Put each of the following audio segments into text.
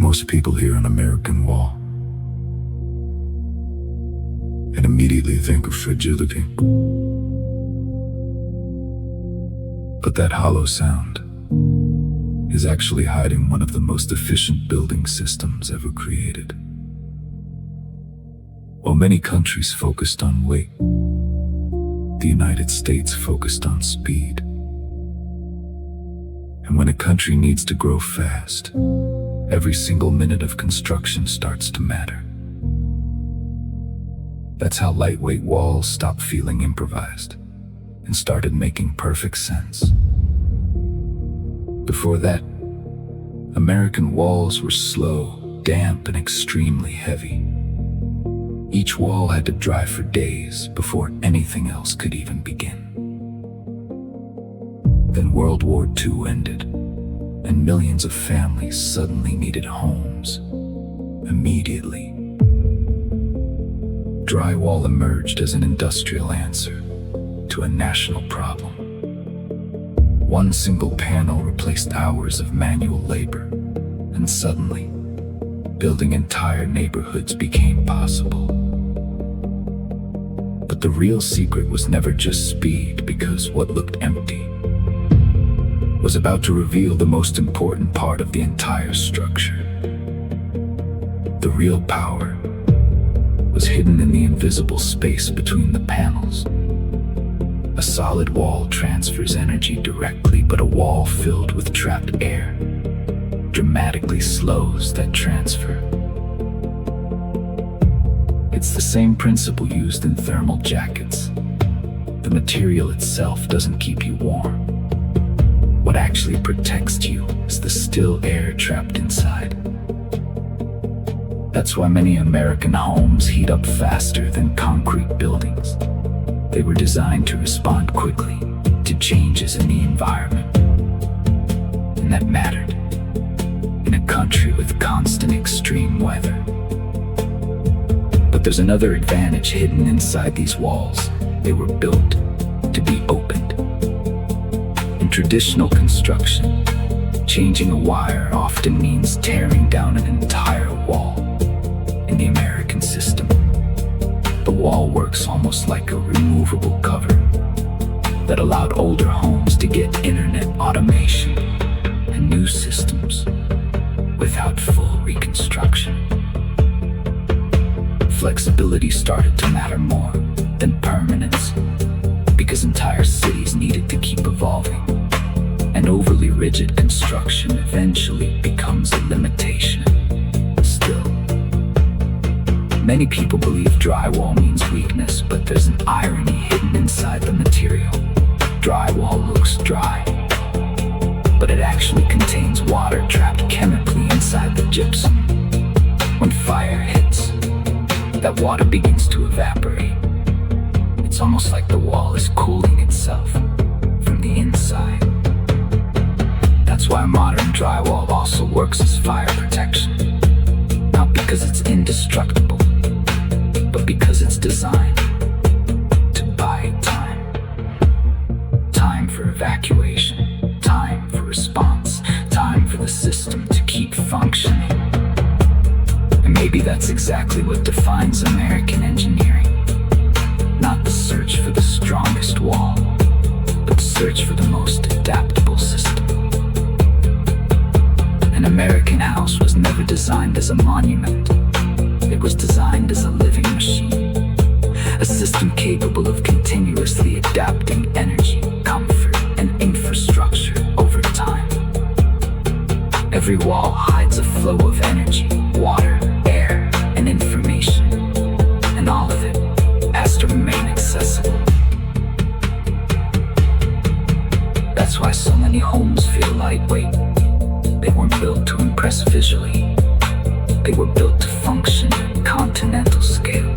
Most people hear an American wall and immediately think of fragility. But that hollow sound is actually hiding one of the most efficient building systems ever created. While many countries focused on weight, the United States focused on speed. And when a country needs to grow fast, every single minute of construction starts to matter. That's how lightweight walls stopped feeling improvised and started making perfect sense. Before that, American walls were slow, damp, and extremely heavy. Each wall had to dry for days before anything else could even begin. Then World War II ended, and millions of families suddenly needed homes immediately. Drywall emerged as an industrial answer to a national problem. One single panel replaced hours of manual labor, and suddenly, building entire neighborhoods became possible. But the real secret was never just speed, because what looked empty was about to reveal the most important part of the entire structure. The real power was hidden in the invisible space between the panels. A solid wall transfers energy directly, but a wall filled with trapped air dramatically slows that transfer. It's the same principle used in thermal jackets. The material itself doesn't keep you warm. What actually protects you is the still air trapped inside. That's why many American homes heat up faster than concrete buildings. They were designed to respond quickly to changes in the environment. And that mattered in a country with constant extreme weather. But there's another advantage hidden inside these walls. They were built to be opened. In traditional construction, changing a wire often means tearing down an entire wall. In the American system, the wall works almost like a removable cover that allowed older homes to get internet automation and new systems without full reconstruction. Flexibility started to matter more than permanence, because entire cities needed to keep evolving, and overly rigid construction eventually becomes a limitation. Still, many people believe drywall means weakness, but there's an irony hidden inside the material. Drywall looks dry, but it actually contains water trapped chemically inside the gypsum. When fire hits, that water begins to evaporate. It's almost like the wall is cooling itself from the inside. That's why modern drywall also works as fire protection. Not because it's indestructible, but because it's designed to buy time. Time for evacuation, time for response, time for the system to keep functioning. And maybe that's exactly what defines American engineering. Not the search for the strongest wall, but the search for the most adaptable system. An American house was never designed as a monument. It was designed as a living machine, a system capable of continuously adapting energy, comfort, and infrastructure over time. Every wall hides a flow of energy, water, air, and information, and all of it has to remain accessible. That's why so many homes feel lightweight. They weren't built to impress visually. They were built to function at continental scale.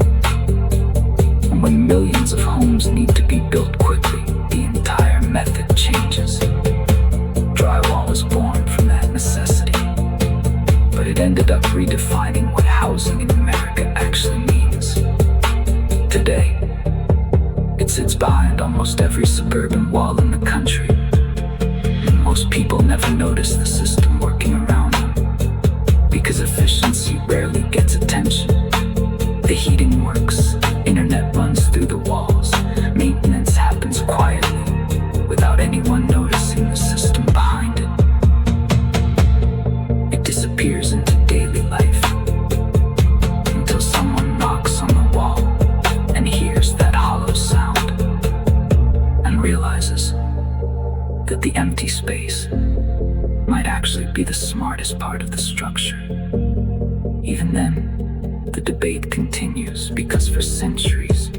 And when millions of homes need to be built quickly, the entire method changes. Drywall was born from that necessity, but it ended up redefining what housing in America actually means. Today, it sits behind almost every suburban wall in the country. And most people never notice the system working around them, because it efficiency rarely gets attention. The heating works, internet runs through the walls, maintenance happens quietly, without anyone noticing the system behind it. It disappears into daily life, until someone knocks on the wall and hears that hollow sound, and realizes that the empty space might actually be the smartest part of the structure. Even then, the debate continues because for centuries,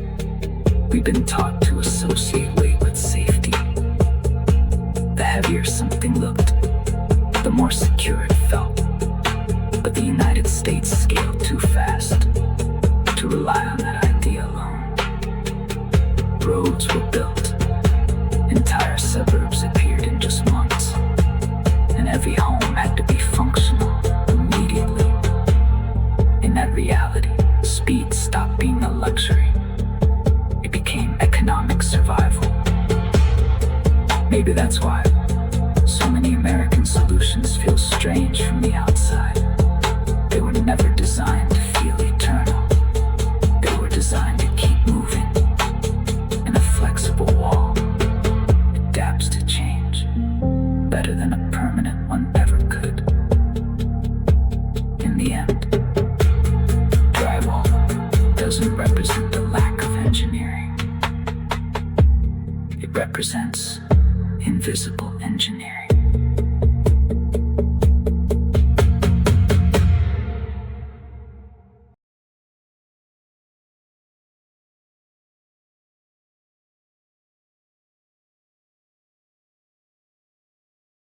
we've been taught to associate weight with safety. The heavier something looked, the more secure it felt. But the United States scaled too fast to rely on that idea alone. Roads were built, entire suburbs appeared in just months, and every home had to be functional immediately. In that reality, speed stopped being a luxury. It became economic survival. Maybe that's why so many American solutions feel strange from the outside. They were never designed